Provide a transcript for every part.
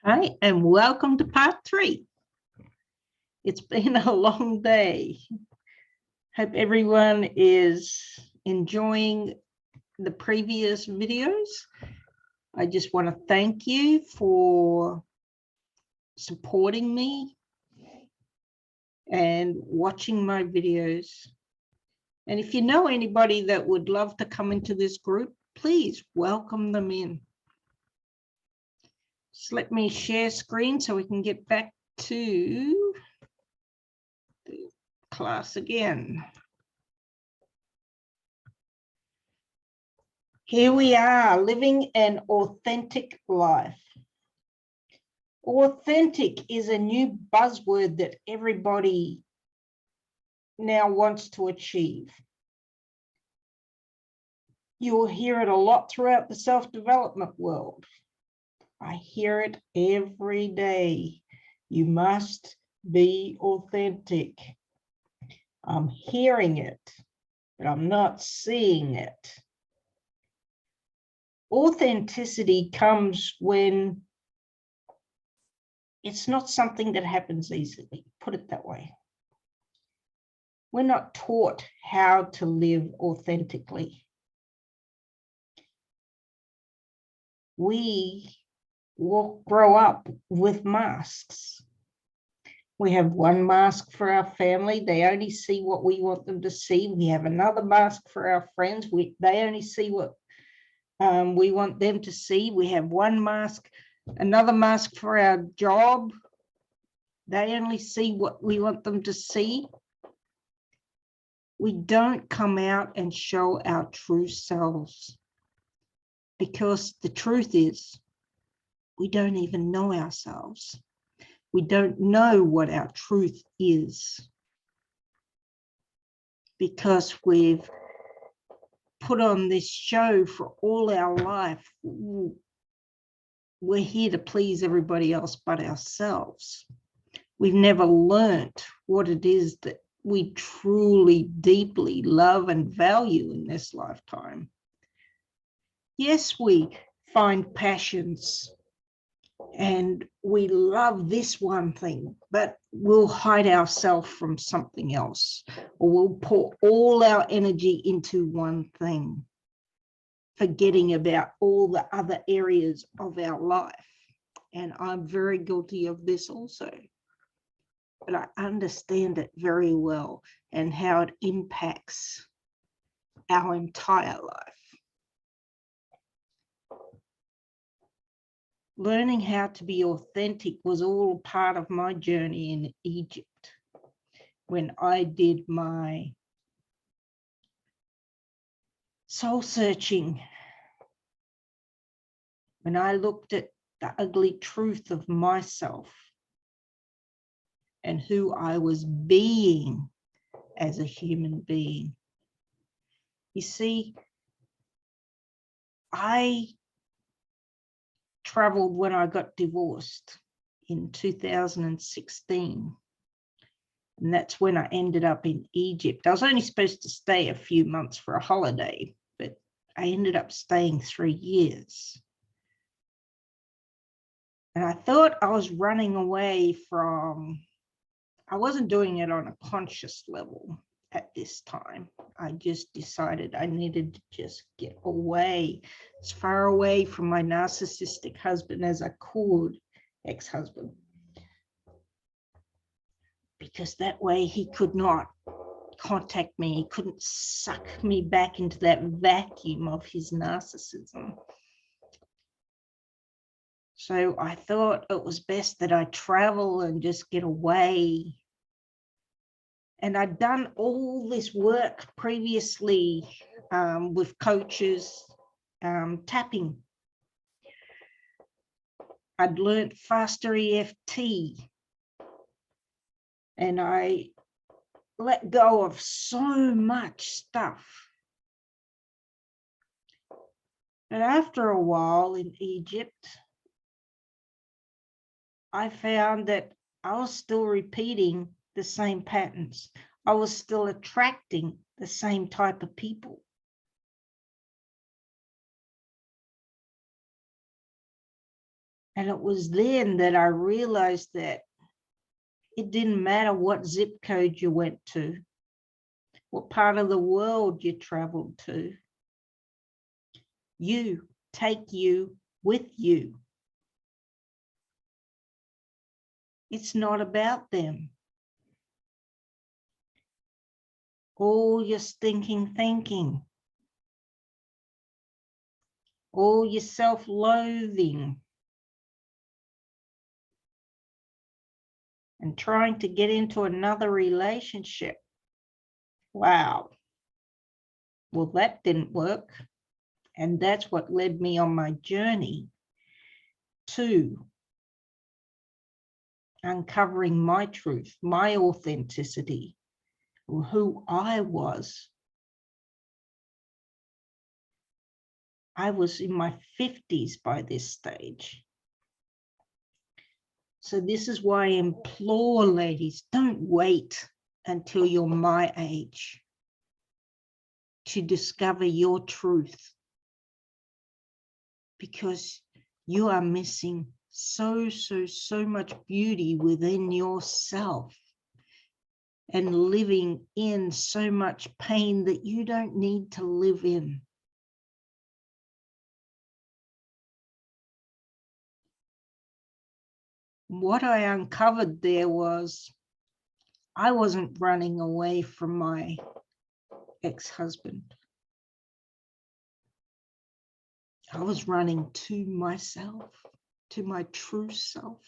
Hi, and welcome to part 3. It's been a long day. Hope everyone is enjoying the previous videos. I just want to thank you for supporting me and watching my videos. And if you know anybody that would love to come into this group, please welcome them in. Just let me share screen so we can get back to the class again. Here we are, living an authentic life. Authentic is a new buzzword that everybody now wants to achieve. You'll hear it a lot throughout the self-development world. I hear it every day. You must be authentic. I'm hearing it, but I'm not seeing it. Authenticity comes when it's not something that happens easily, put it that way. We're not taught how to live authentically. We will grow up with masks. We have one mask for our family. They only see what we want them to see. We have another mask for our friends. They only see what we want them to see. We have one mask, another mask for our job. They only see what we want them to see. We don't come out and show our true selves, because the truth is we don't even know ourselves. We don't know what our truth is, because we've put on this show for all our life. We're here to please everybody else but ourselves. We've never learnt what it is that we truly, deeply love and value in this lifetime. Yes, we find passions and we love this one thing, but we'll hide ourselves from something else, or we'll pour all our energy into one thing, forgetting about all the other areas of our life. And I'm very guilty of this also, but I understand it very well and how it impacts our entire life. Learning how to be authentic was all part of my journey in Egypt. When I did my soul searching, when I looked at the ugly truth of myself and who I was being as a human being. You see, I traveled when I got divorced in 2016. And that's when I ended up in Egypt. I was only supposed to stay a few months for a holiday, but I ended up staying 3 years. And I thought I was running away from, I wasn't doing it on a conscious level at this time. I just decided I needed to just get away, as far away from my narcissistic husband as I could, ex-husband. Because that way he could not contact me. He couldn't suck me back into that vacuum of his narcissism. So I thought it was best that I travel and just get away. And I'd done all this work previously with coaches, tapping. I'd learned faster EFT. And I let go of so much stuff. But after a while in Egypt, I found that I was still repeating the same patterns. I was still attracting the same type of people. And it was then that I realized that it didn't matter what zip code you went to, what part of the world you traveled to. You take you with you. It's not about them. All your stinking thinking, all your self-loathing, and trying to get into another relationship. Wow. Well, that didn't work. And that's what led me on my journey to uncovering my truth, my authenticity, who I was. I was in my 50s by this stage. So this is why I implore ladies, don't wait until you're my age to discover your truth, because you are missing so much beauty within yourself and living in so much pain that you don't need to live in. What I uncovered there was I wasn't running away from my ex-husband. I was running to myself, to my true self,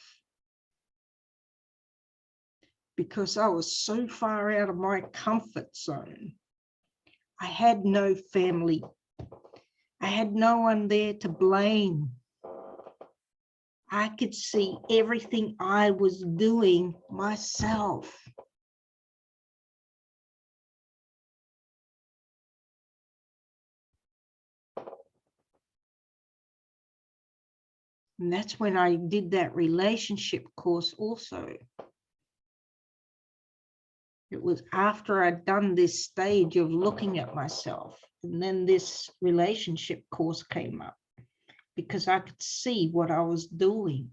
because I was so far out of my comfort zone. I had no family. I had no one there to blame. I could see everything I was doing myself. And that's when I did that relationship course also. It was after I'd done this stage of looking at myself, and then this relationship course came up because I could see what I was doing.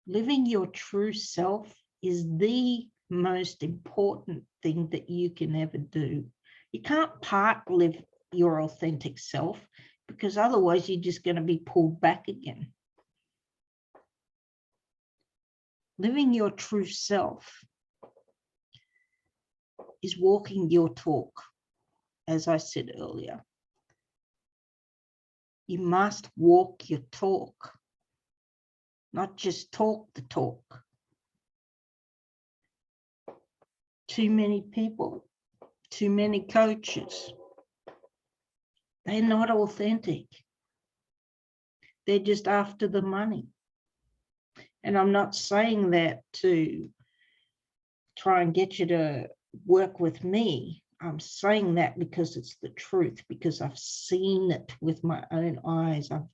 Living your true self is the most important thing that you can ever do. You can't part live your authentic self, because otherwise you're just going to be pulled back again. Living your true self is walking your talk, as I said earlier. You must walk your talk, not just talk the talk. Too many people, too many coaches, they're not authentic. They're just after the money. And I'm not saying that to try and get you to work with me. I'm saying that because it's the truth, because I've seen it with my own eyes. I've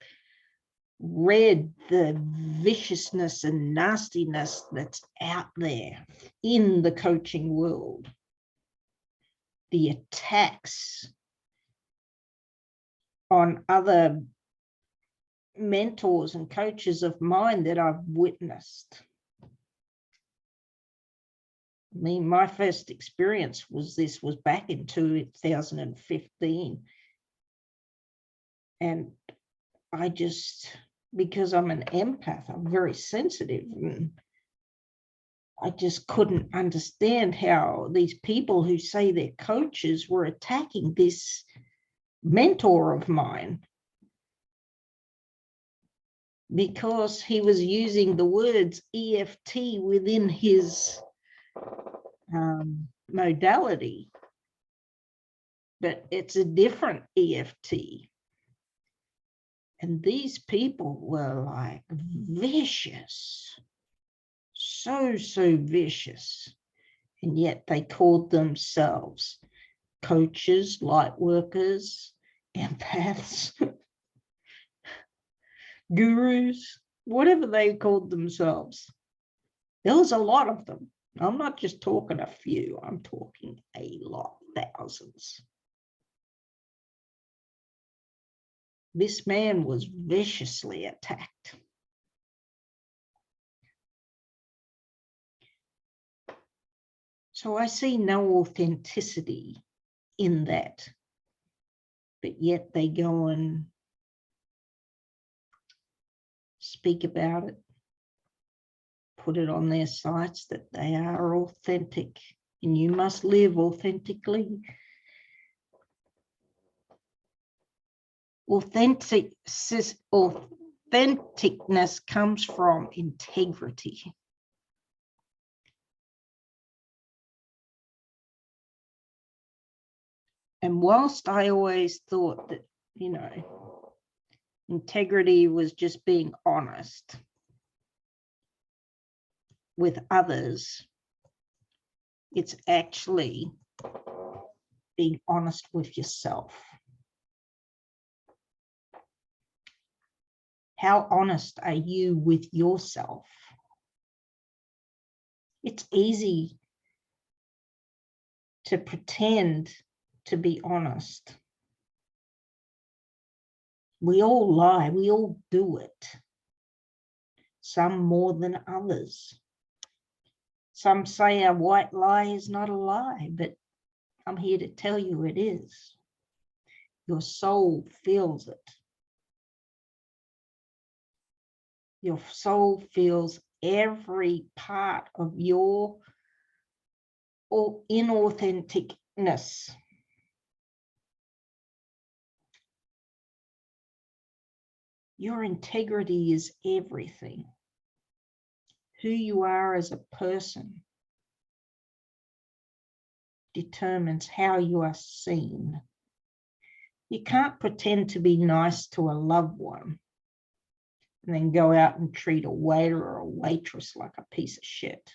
read the viciousness and nastiness that's out there in the coaching world. The attacks on other mentors and coaches of mine that I've witnessed. I mean, my first experience was back in 2015. And I just, because I'm an empath, I'm very sensitive, and I just couldn't understand how these people who say they're coaches were attacking this mentor of mine, because he was using the words EFT within his modality, but it's a different EFT. And these people were like vicious, so vicious, and yet they called themselves coaches, light workers, empaths, gurus, whatever they called themselves. There was a lot of them. I'm not just talking a few, I'm talking a lot, thousands. This man was viciously attacked. So I see no authenticity in that, but yet they go and speak about it, put it on their sites that they are authentic, and you must live authentically. Authenticness comes from integrity. And whilst I always thought that, you know, integrity was just being honest with others, it's actually being honest with yourself. How honest are you with yourself? It's easy to pretend to be honest. We all lie, we all do it. Some more than others. Some say a white lie is not a lie, but I'm here to tell you it is. Your soul feels it. Your soul feels every part of your inauthenticness. Your integrity is everything. Who you are as a person determines how you are seen. You can't pretend to be nice to a loved one and then go out and treat a waiter or a waitress like a piece of shit.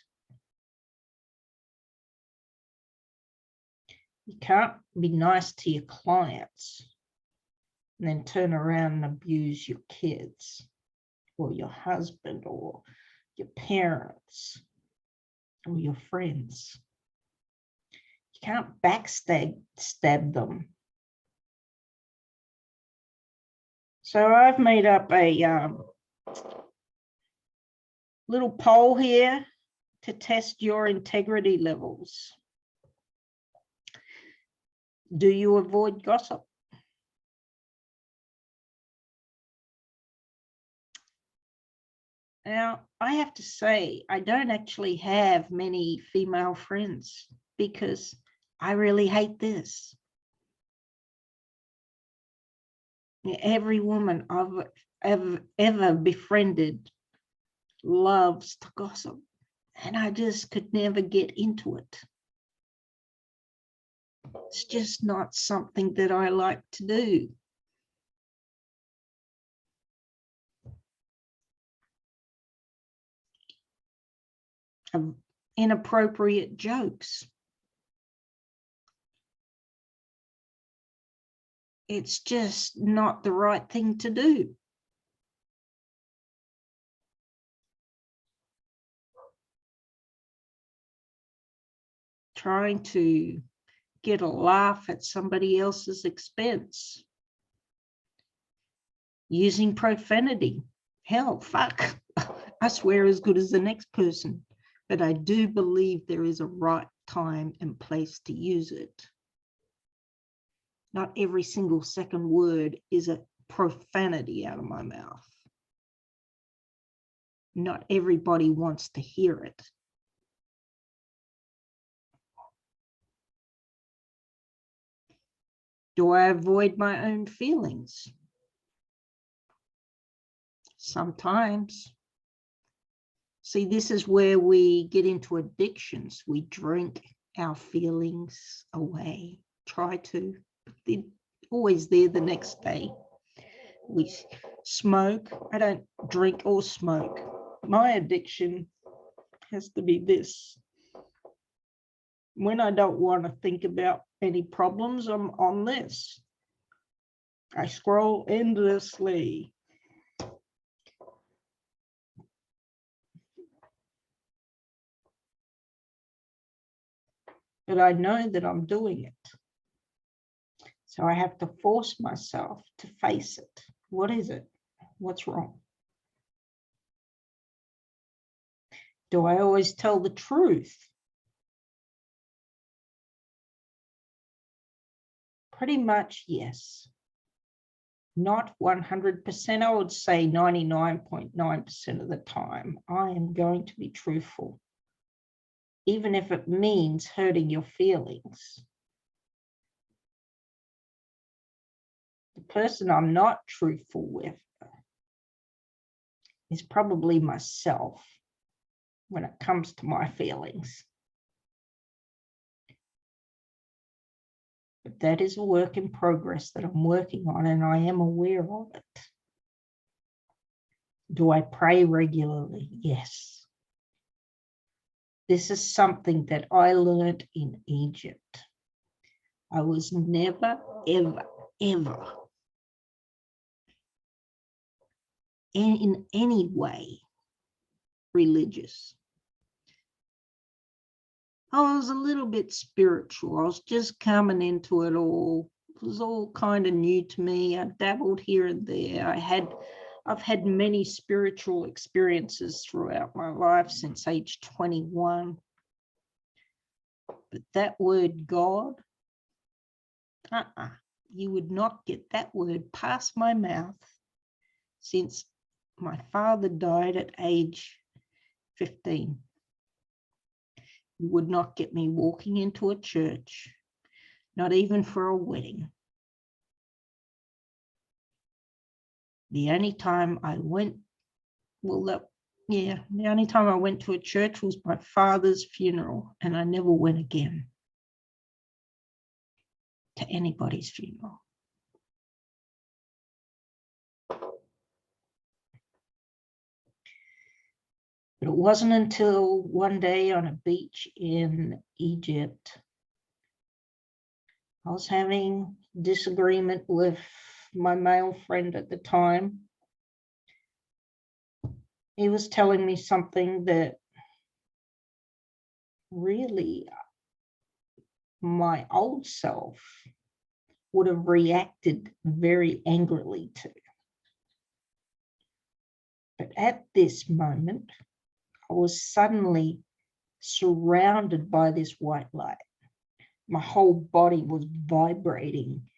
You can't be nice to your clients and then turn around and abuse your kids or your husband or your parents or your friends. You can't backstab them. So I've made up a little poll here to test your integrity levels. Do you avoid gossip? Now, I have to say, I don't actually have many female friends because I really hate this. Every woman I've ever befriended loves to gossip, and I just could never get into it. It's just not something that I like to do. Inappropriate jokes. It's just not the right thing to do. Trying to get a laugh at somebody else's expense. Using profanity. Hell, fuck. I swear as good as the next person. But I do believe there is a right time and place to use it. Not every single second word is a profanity out of my mouth. Not everybody wants to hear it. Do I avoid my own feelings? Sometimes. See, this is where we get into addictions. We drink our feelings away. Try to, but they're always there the next day. We smoke. I don't drink or smoke. My addiction has to be this. When I don't want to think about any problems, I'm on this. I scroll endlessly. But I know that I'm doing it. So I have to force myself to face it. What is it? What's wrong? Do I always tell the truth? Pretty much, yes. Not 100%. I would say 99.9% of the time, I am going to be truthful, even if it means hurting your feelings. The person I'm not truthful with is probably myself when it comes to my feelings. But that is a work in progress that I'm working on, and I am aware of it. Do I pray regularly? Yes. This is something that I learned in Egypt. I was never, ever, ever in any way religious. I was a little bit spiritual. I was just coming into it all. It was all kind of new to me. I dabbled here and there. I've had many spiritual experiences throughout my life since age 21. But that word God, you would not get that word past my mouth since my father died at age 15. You would not get me walking into a church, not even for a wedding. The only time I went, the only time I went to a church was my father's funeral, and I never went again to anybody's funeral. But it wasn't until one day on a beach in Egypt, I was having disagreement with my male friend at the time. He was telling me something that really my old self would have reacted very angrily to. But at this moment, I was suddenly surrounded by this white light. My whole body was vibrating.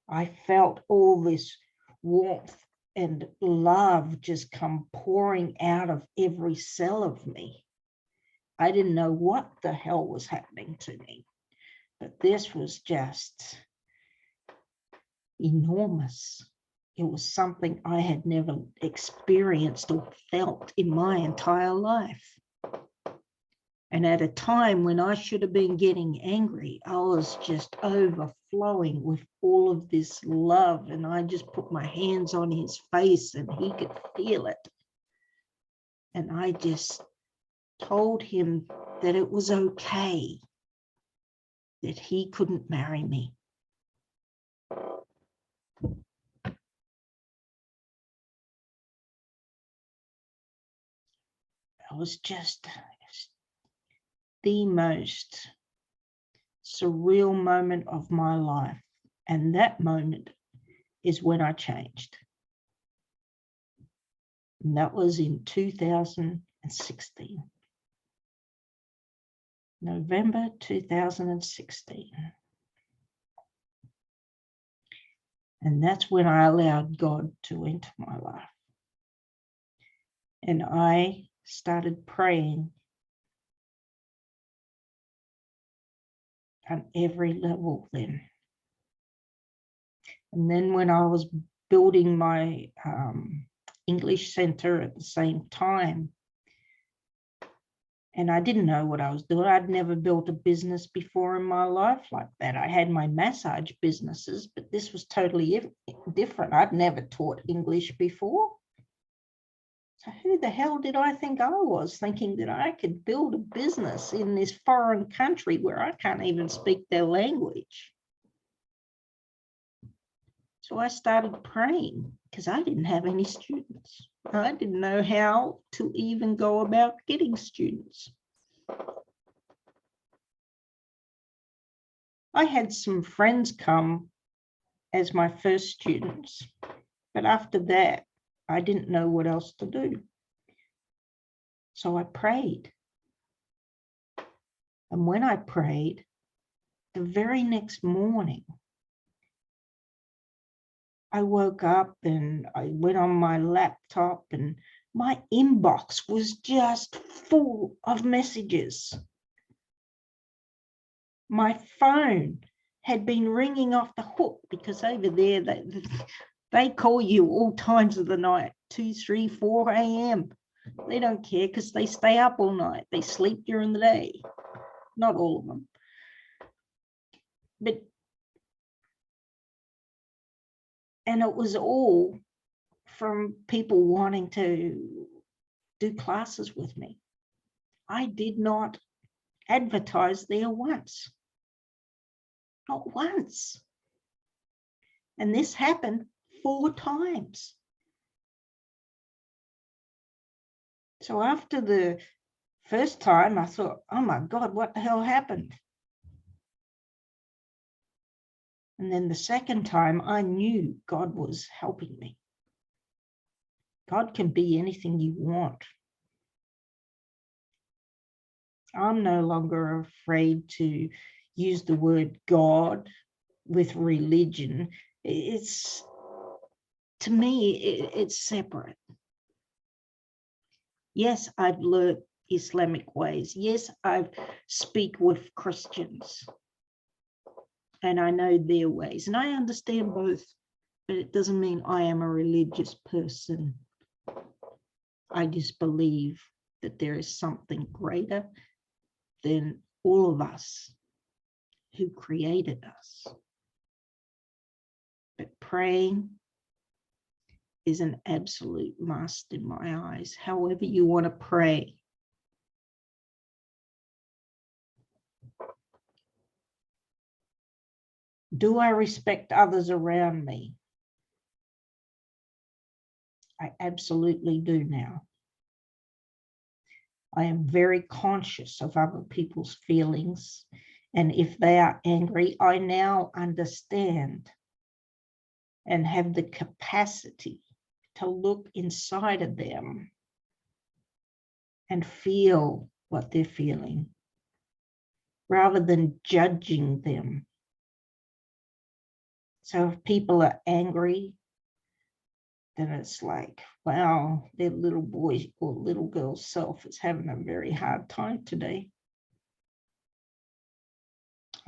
I felt all this warmth and love just come pouring out of every cell of me. I didn't know what the hell was happening to me, but this was just enormous. It was something I had never experienced or felt in my entire life. And at a time when I should have been getting angry, I was just overflowing with all of this love. And I just put my hands on his face and he could feel it. And I just told him that it was okay, that he couldn't marry me. It was just the most surreal moment of my life. And that moment is when I changed. And that was in 2016. November 2016. And that's when I allowed God to enter my life. And I started praying on every level then. And then when I was building my English center at the same time, and I didn't know what I was doing. I'd never built a business before in my life like that. I had my massage businesses, but this was totally different. I'd never taught English before. So who the hell did I think I was, thinking that I could build a business in this foreign country where I can't even speak their language? So I started praying because I didn't have any students. I didn't know how to even go about getting students. I had some friends come as my first students. But after that, I didn't know what else to do. So I prayed. And when I prayed, the very next morning, I woke up and I went on my laptop and my inbox was just full of messages. My phone had been ringing off the hook because over there they call you all times of the night, 2, 3, 4 a.m. They don't care because they stay up all night. They sleep during the day. Not all of them. And it was all from people wanting to do classes with me. I did not advertise there once. Not once. And this happened 4 times. So after the first time, I thought, oh my God, what the hell happened? And then the second time, I knew God was helping me. God can be anything you want. I'm no longer afraid to use the word God with religion. It's, to me, it's separate. Yes, I've learned Islamic ways. Yes, I speak with Christians and I know their ways and I understand both, but it doesn't mean I am a religious person. I just believe that there is something greater than all of us who created us. But praying is an absolute must in my eyes, however you want to pray. Do I respect others around me? I absolutely do now. I am very conscious of other people's feelings. And if they are angry, I now understand and have the capacity to look inside of them and feel what they're feeling rather than judging them. So if people are angry, then it's like, wow, their little boy or little girl's self is having a very hard time today.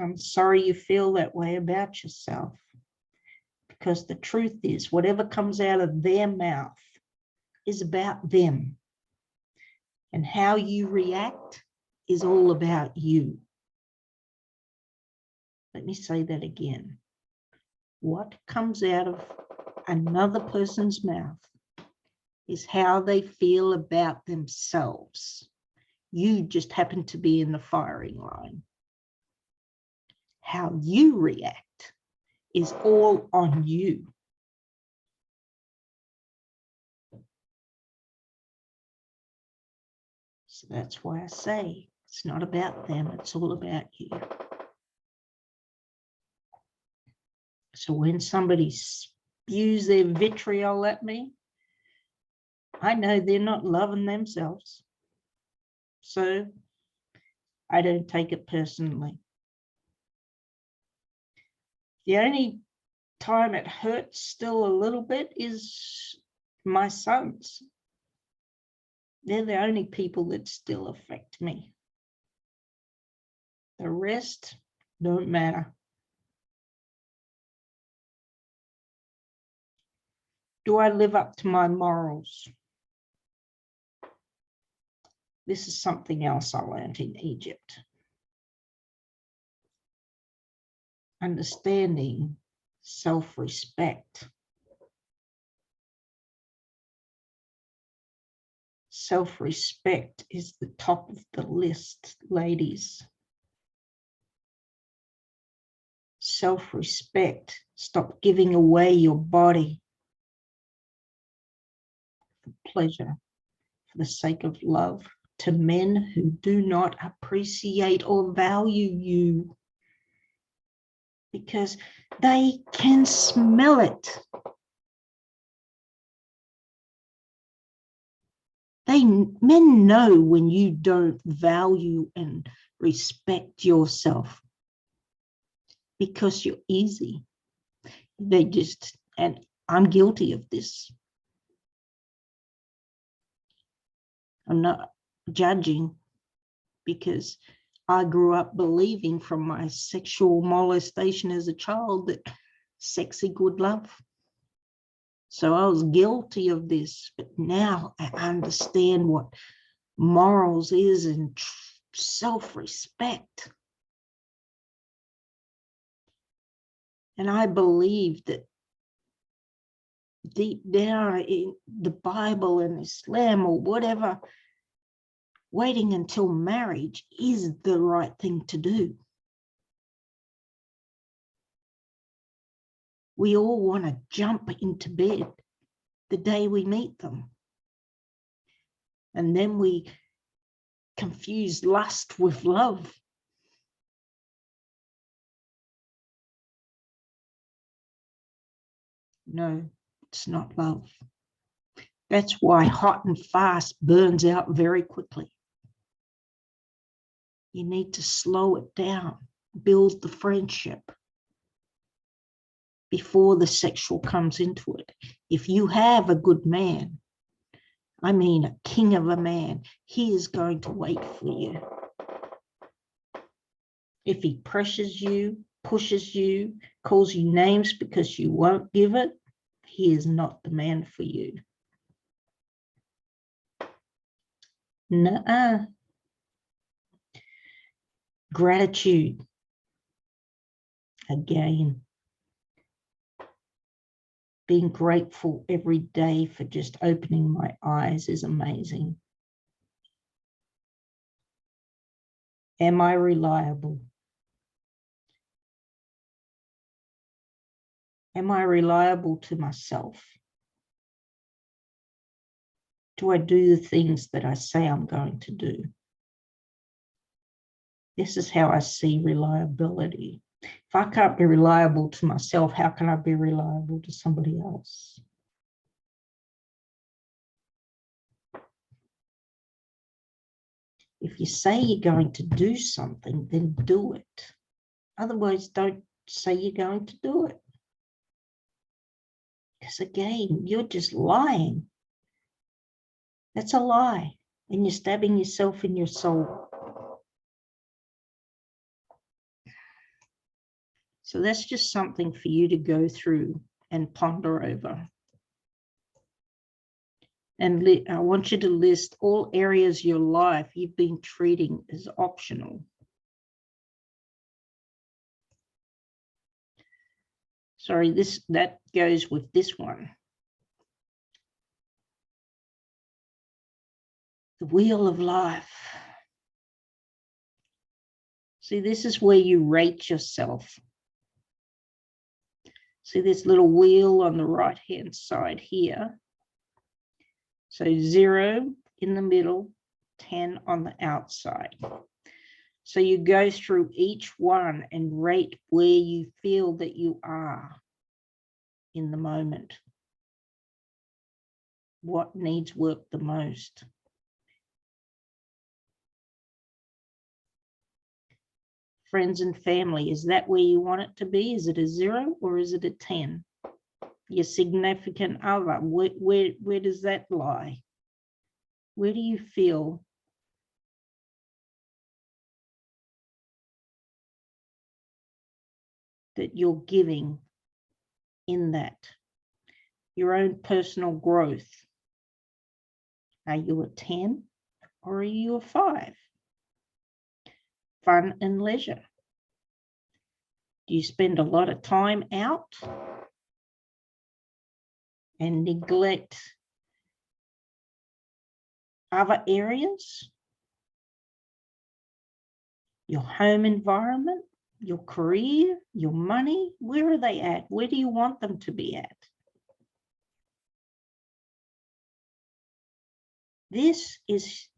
I'm sorry you feel that way about yourself, because the truth is whatever comes out of their mouth is about them. And how you react is all about you. Let me say that again. What comes out of another person's mouth is how they feel about themselves. You just happen to be in the firing line. How you react is all on you. So that's why I say it's not about them, it's all about you. So when somebody spews their vitriol at me, I know they're not loving themselves. So I don't take it personally. The only time it hurts still a little bit is my sons. They're the only people that still affect me. The rest don't matter. Do I live up to my morals? This is something else I learned in Egypt. Understanding self-respect. Self-respect is the top of the list, ladies. Self-respect. Stop giving away your body for pleasure, for the sake of love, to men who do not appreciate or value you. because they can smell it. Men know when you don't value and respect yourself because you're easy. They just, and I'm guilty of this. I'm not judging because I grew up believing from my sexual molestation as a child that sex equaled love. So I was guilty of this, but now I understand what morals is and self-respect. And I believe that deep down in the Bible and Islam or whatever, waiting until marriage is the right thing to do. We all want to jump into bed the day we meet them. And then we confuse lust with love. No, it's not love. That's why hot and fast burns out very quickly. You need to slow it down, build the friendship before the sexual comes into it. If you have a good man, I mean a king of a man, he is going to wait for you. If he pressures you, pushes you, calls you names because you won't give it, he is not the man for you. Nuh-uh. Gratitude. Again, being grateful every day for just opening my eyes is amazing. Am I reliable? Am I reliable to myself? Do I do the things that I say I'm going to do? This is how I see reliability. If I can't be reliable to myself, how can I be reliable to somebody else? If you say you're going to do something, then do it. Otherwise, don't say you're going to do it. Because again, you're just lying. That's a lie. And you're stabbing yourself in your soul. So that's just something for you to go through and ponder over. And I want you to list all areas of your life you've been treating as optional. Sorry, that goes with this one. The wheel of life. See, this is where you rate yourself. See this little wheel on the right-hand side here. So 0 in the middle, 10 on the outside. So you go through each one and rate where you feel that you are in the moment. What needs work the most? Friends and family, is that where you want it to be? Is it a 0 or is it a 10? Your significant other, where does that lie? Where do you feel that you're giving in that? Your own personal growth. Are you a 10 or are you a 5? Fun and leisure. Do you spend a lot of time out and neglect other areas? Your home environment, your career, your money, where are they at? Where do you want them to be at? This is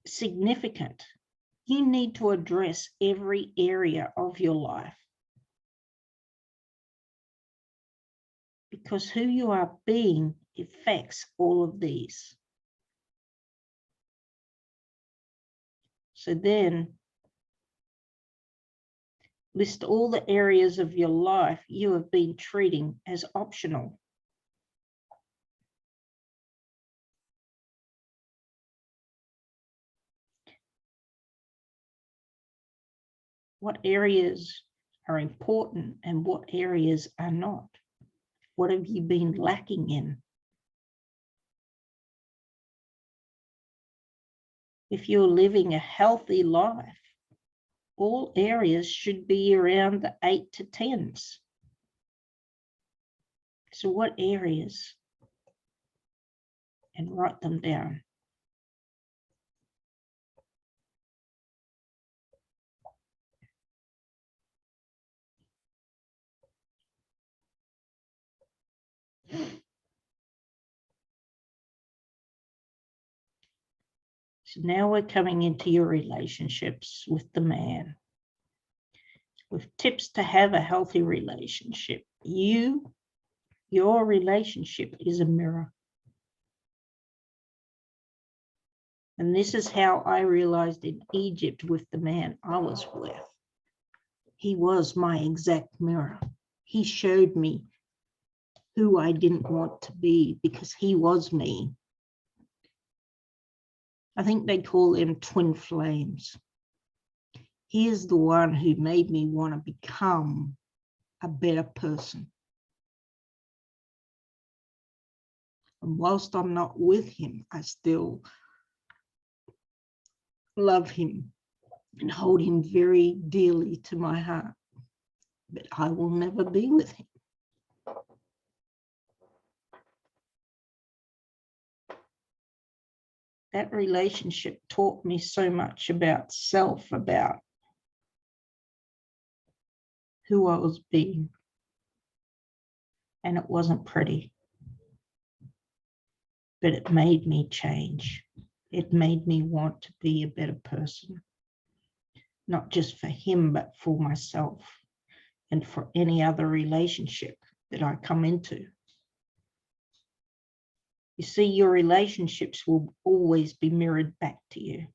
significant. You need to address every area of your life. because who you are being affects all of these. So then list all the areas of your life you have been treating as optional. What areas are important and what areas are not? What have you been lacking in? If you're living a healthy life, all areas should be around the 8 to 10s. So what areas? And write them down. So now we're coming into your relationships with the man. With tips to have a healthy relationship. Your relationship is a mirror. And this is how I realized in Egypt with the man I was with. He was my exact mirror. He showed me who I didn't want to be because he was me. I think they call them twin flames. He is the one who made me want to become a better person. And whilst I'm not with him, I still love him and hold him very dearly to my heart. But I will never be with him. That relationship taught me so much about self, about who I was being. And it wasn't pretty. But it made me change. It made me want to be a better person. Not just for him, but for myself and for any other relationship that I come into. You see, your relationships will always be mirrored back to you.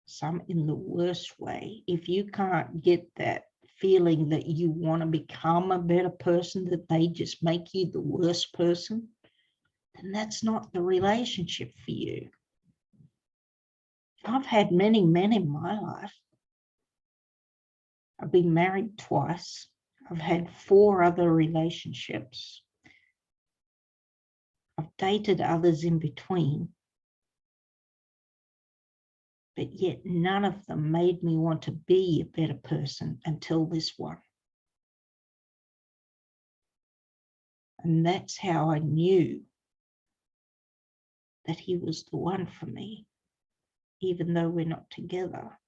Some in the worst way. If you can't get that feeling that you want to become a better person, that they just make you the worst person, then that's not the relationship for you. I've had many men in my life. I've been married twice. I've had 4 other relationships. I've dated others in between. But yet none of them made me want to be a better person until this one. And that's how I knew that he was the one for me. Even though we're not together,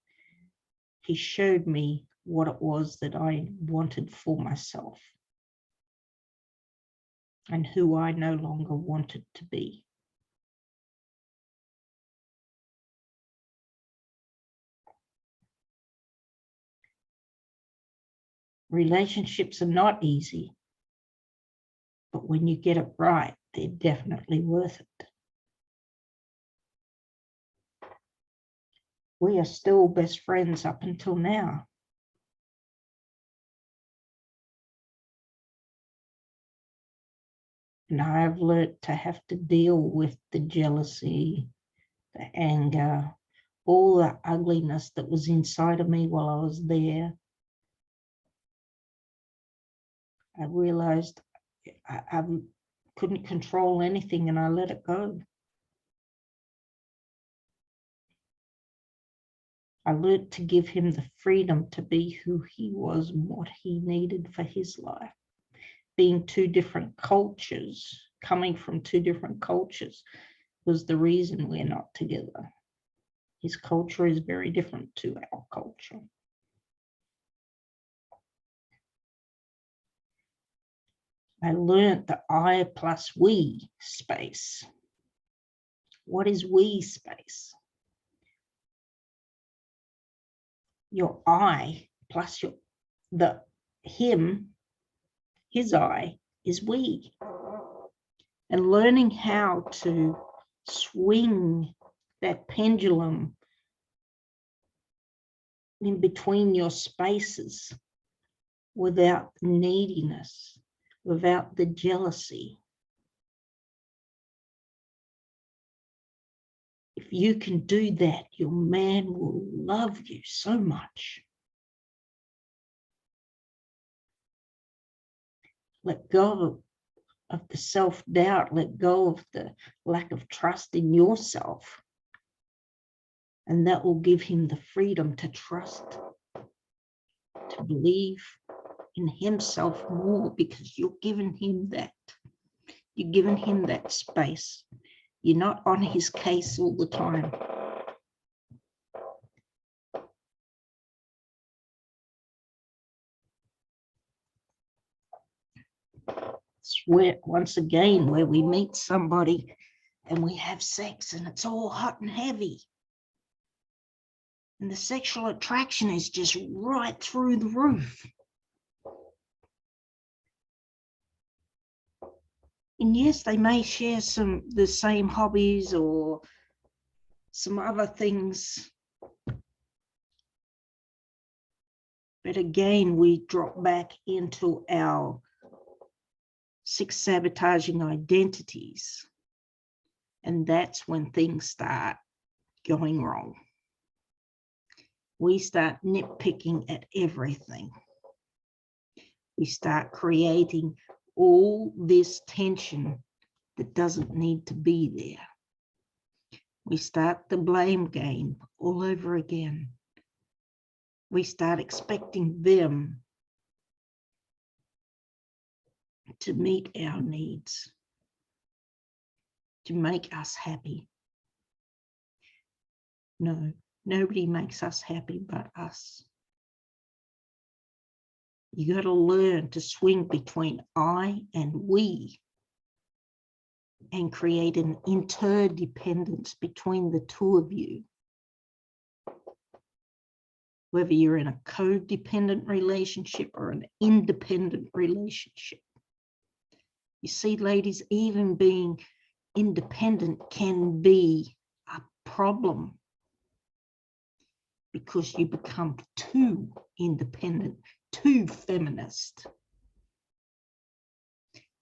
he showed me what it was that I wanted for myself and who I no longer wanted to be. Relationships are not easy, but when you get it right, they're definitely worth it. We are still best friends up until now. And I have learned to have to deal with the jealousy, the anger, all the ugliness that was inside of me while I was there. I realized I couldn't control anything and I let it go. I learned to give him the freedom to be who he was and what he needed for his life. Being 2 different cultures, coming from 2 different cultures, was the reason we're not together. His culture is very different to our culture. I learned the I plus we space. What is we space? Your I plus him His I is we. And learning how to swing that pendulum in between your spaces without the neediness, without the jealousy. If you can do that, your man will love you so much. Let go of the self-doubt, let go of the lack of trust in yourself. And that will give him the freedom to trust, to believe in himself more, because you're giving him that. You're giving him that space. You're not on his case all the time. It's where, once again, where we meet somebody and we have sex and it's all hot and heavy. And the sexual attraction is just right through the roof. And yes, they may share the same hobbies or some other things. But again, we drop back into our sabotaging identities. And that's when things start going wrong. We start nitpicking at everything. We start creating all this tension that doesn't need to be there. We start the blame game all over again. We start expecting them to meet our needs, to make us happy. No, nobody makes us happy but us. You got to learn to swing between I and we and create an interdependence between the two of you. Whether you're in a codependent relationship or an independent relationship. You see, ladies, even being independent can be a problem because you become too independent, too feminist.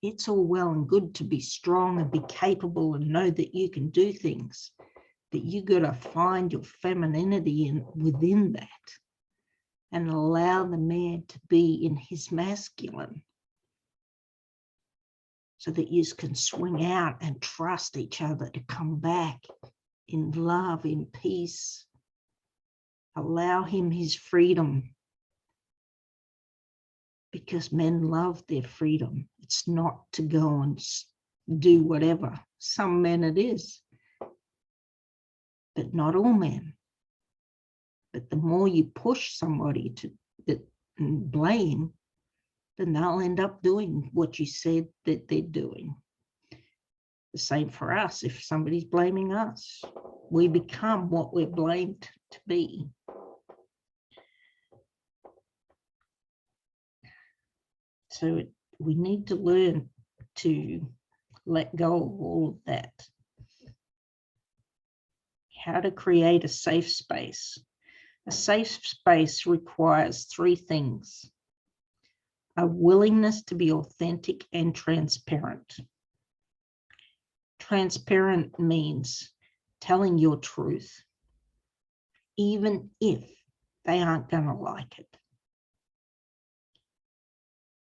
It's all well and good to be strong and be capable and know that you can do things, but you got to find your femininity within that and allow the man to be in his masculine so that you can swing out and trust each other to come back in love, in peace. Allow him his freedom, because men love their freedom. It's not to go and do whatever. Some men it is, but not all men. But the more you push somebody to blame, then they'll end up doing what you said that they're doing. The same for us. If somebody's blaming us, we become what we're blamed to be. So we need to learn to let go of all of that. How to create a safe space. A safe space requires three things: a willingness to be authentic and transparent. Transparent means telling your truth, even if they aren't going to like it.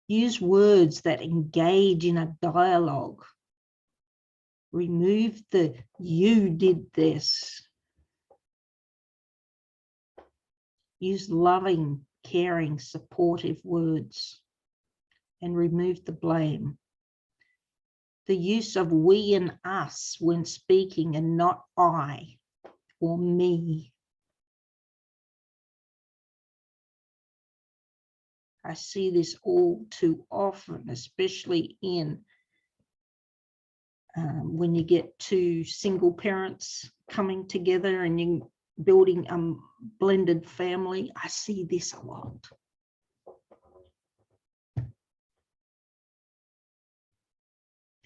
Use words that engage in a dialogue. Remove the "you did this." Use loving, caring, supportive words and remove the blame. The use of we and us when speaking and not I or me. I see this all too often, especially in when you get two single parents coming together and you building a blended family. I see this a lot.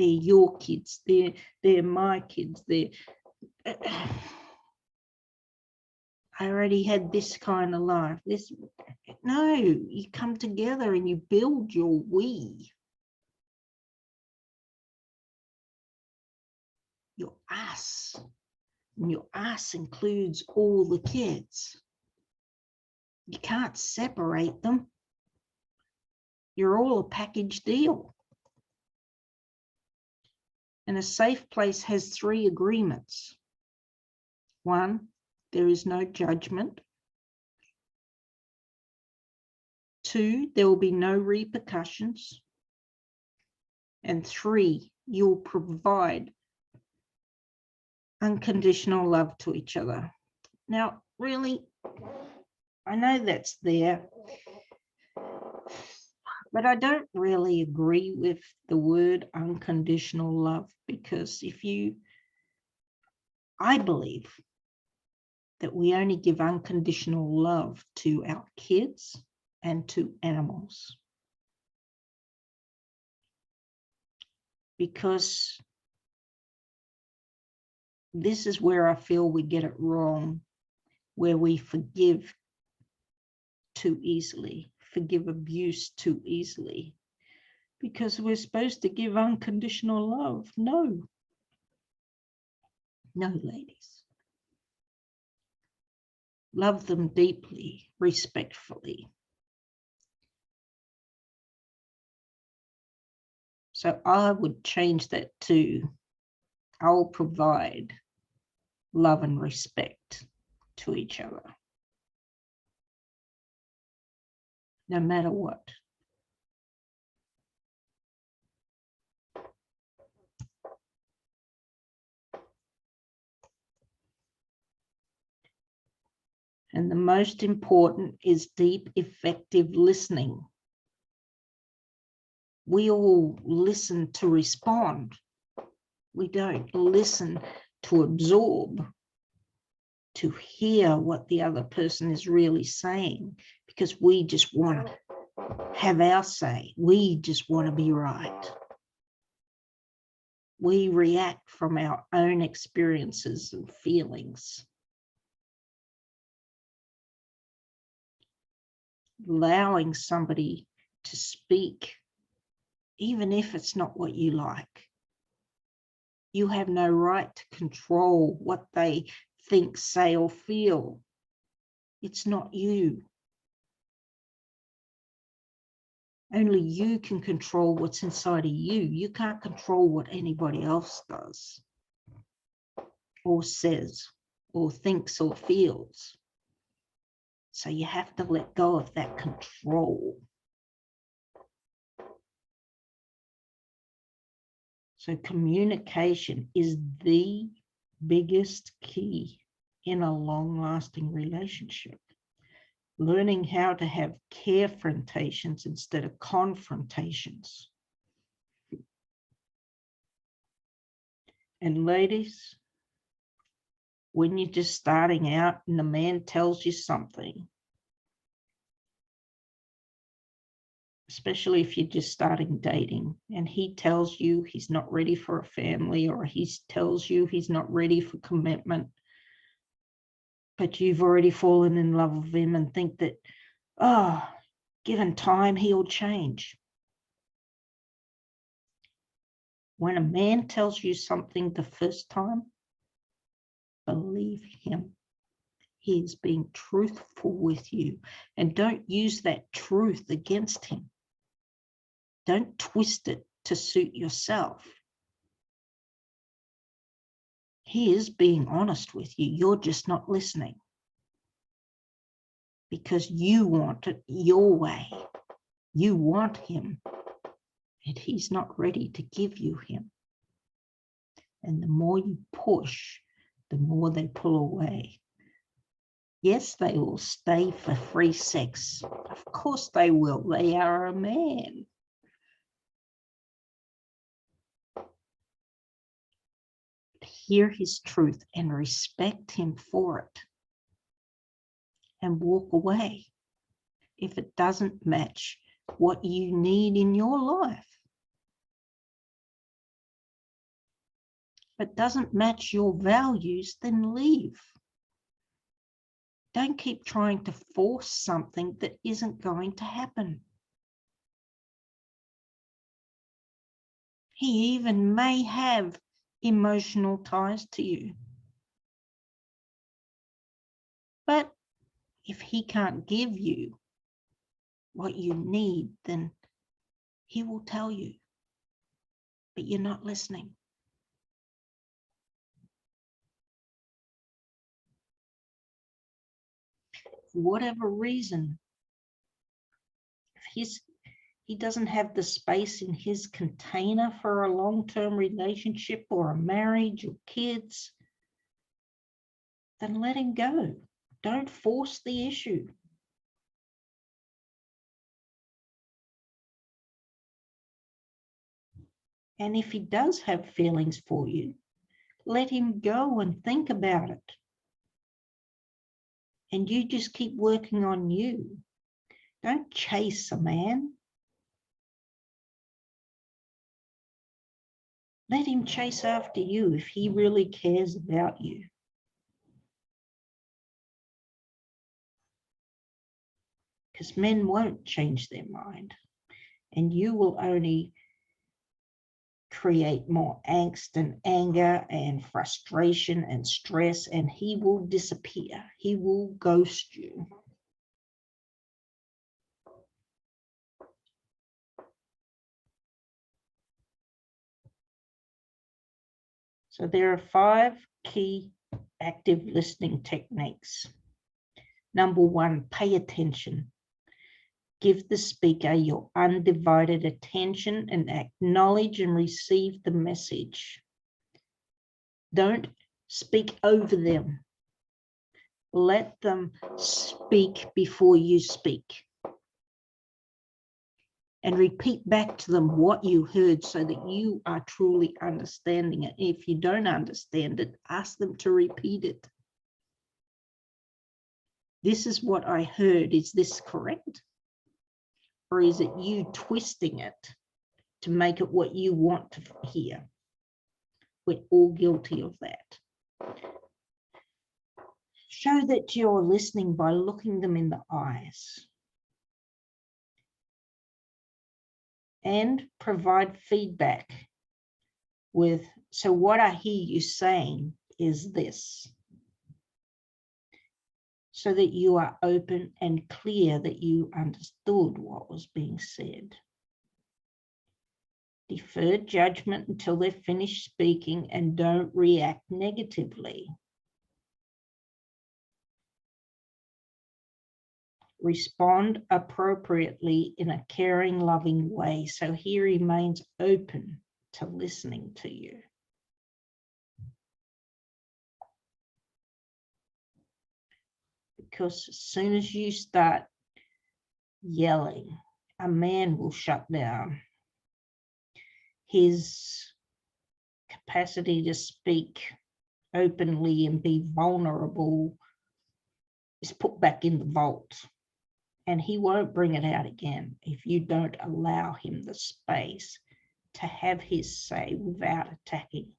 They're your kids. They're my kids. I already had this kind of life. No, you come together and you build your we. Your us. And your us includes all the kids. You can't separate them. You're all a package deal. And a safe place has 3 agreements. 1, there is no judgment. 2, there will be no repercussions. And 3, you'll provide unconditional love to each other. Now, really, I know that's there, but I don't really agree with the word unconditional love, because I believe that we only give unconditional love to our kids and to animals. Because this is where I feel we get it wrong, where we forgive too easily, forgive abuse too easily, because we're supposed to give unconditional love. No, ladies. Love them deeply, respectfully. So I would change that to, I'll provide love and respect to each other, no matter what. And the most important is deep, effective listening. We all listen to respond. We don't listen to absorb, to hear what the other person is really saying, because we just want to have our say. We just want to be right. We react from our own experiences and feelings. Allowing somebody to speak, even if it's not what you like. You have no right to control what they think, say, or feel. It's not you. Only you can control what's inside of you. You can't control what anybody else does, or says, or thinks, or feels. So you have to let go of that control. So communication is the biggest key in a long-lasting relationship. Learning how to have carefrontations instead of confrontations. And ladies, when you're just starting out and the man tells you something, especially if you're just starting dating, and he tells you he's not ready for a family, or he tells you he's not ready for commitment, but you've already fallen in love with him and think that, oh, given time, he'll change. When a man tells you something the first time, believe him. He is being truthful with you, and don't use that truth against him. Don't twist it to suit yourself. He is being honest with you. You're just not listening because you want it your way. You want him, and he's not ready to give you him. And the more you push, the more they pull away. Yes, they will stay for free sex. Of course they will. They are a man. Hear his truth and respect him for it. And walk away if it doesn't match what you need in your life. it doesn't match your values, then leave. Don't keep trying to force something that isn't going to happen. He even may have emotional ties to you. But if he can't give you what you need, then he will tell you, but you're not listening. For whatever reason, if he doesn't have the space in his container for a long-term relationship or a marriage or kids, then let him go. Don't force the issue. And if he does have feelings for you, let him go and think about it. And you just keep working on you. Don't chase a man. Let him chase after you if he really cares about you. Because men won't change their mind. And you will only create more angst and anger and frustration and stress, and he will disappear. He will ghost you. So there are 5 key active listening techniques. Number 1, pay attention. Give the speaker your undivided attention and acknowledge and receive the message. Don't speak over them. Let them speak before you speak. And repeat back to them what you heard so that you are truly understanding it. If you don't understand it, ask them to repeat it. This is what I heard. Is this correct? Or is it you twisting it to make it what you want to hear? We're all guilty of that. Show that you're listening by looking them in the eyes. And provide feedback with, so what I hear you saying is this. So that you are open and clear that you understood what was being said. Defer judgment until they're finished speaking and don't react negatively. Respond appropriately in a caring, loving way, so he remains open to listening to you. Because as soon as you start yelling, a man will shut down. His capacity to speak openly and be vulnerable is put back in the vault. And he won't bring it out again if you don't allow him the space to have his say without attacking,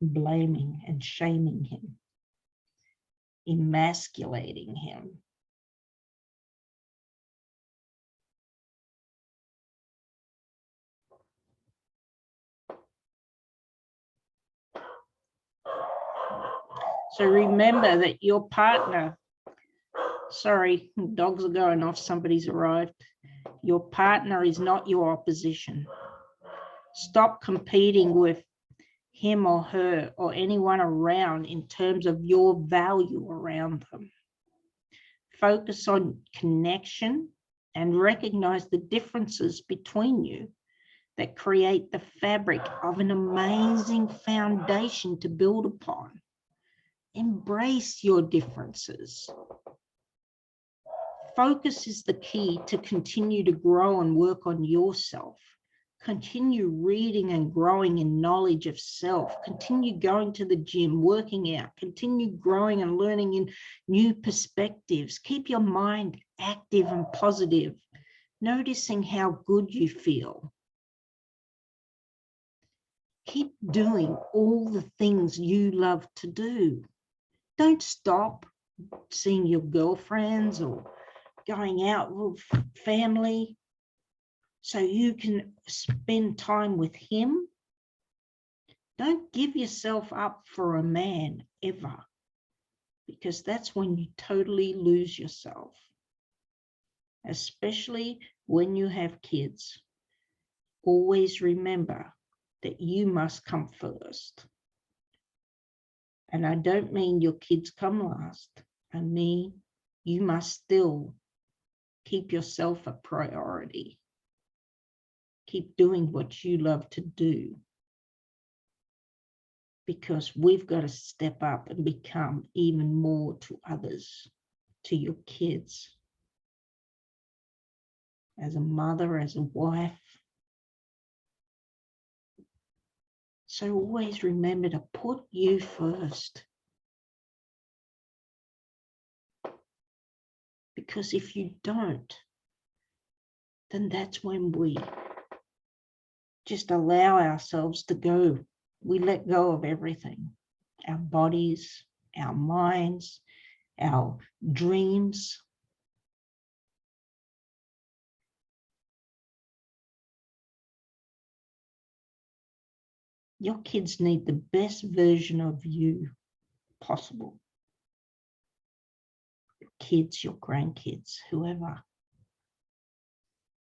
blaming and shaming him, emasculating him. So remember that your partner, sorry, dogs are going off, somebody's arrived. Your partner is not your opposition. Stop competing with him or her or anyone around in terms of your value around them. Focus on connection and recognize the differences between you that create the fabric of an amazing foundation to build upon. Embrace your differences. Focus is the key to continue to grow and work on yourself. Continue reading and growing in knowledge of self. Continue going to the gym, working out. Continue growing and learning in new perspectives. Keep your mind active and positive, noticing how good you feel. Keep doing all the things you love to do. Don't stop seeing your girlfriends or going out with family so you can spend time with him. Don't give yourself up for a man ever, because that's when you totally lose yourself, especially when you have kids. Always remember that you must come first. And I don't mean your kids come last. I mean, you must still keep yourself a priority. Keep doing what you love to do, because we've got to step up and become even more to others, to your kids, as a mother, as a wife. So always remember to put you first. Because if you don't, then that's when we just allow ourselves to go. We let go of everything, our bodies, our minds, our dreams. Your kids need the best version of you possible. Your kids, your grandkids, whoever.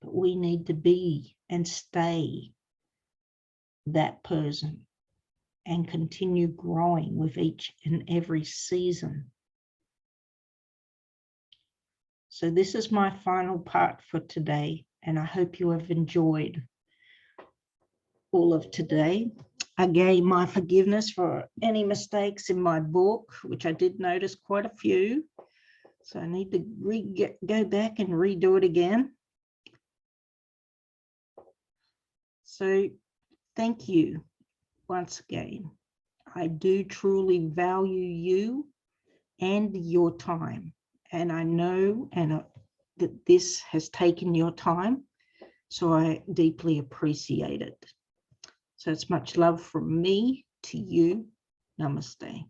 But we need to be and stay that person and continue growing with each and every season. So this is my final part for today, and I hope you have enjoyed all of today. Again, my forgiveness for any mistakes in my book, which I did notice quite a few. So I need to go back and redo it again. So thank you once again. I do truly value you and your time. And I know that this has taken your time. So I deeply appreciate it. So it's much love from me to you. Namaste.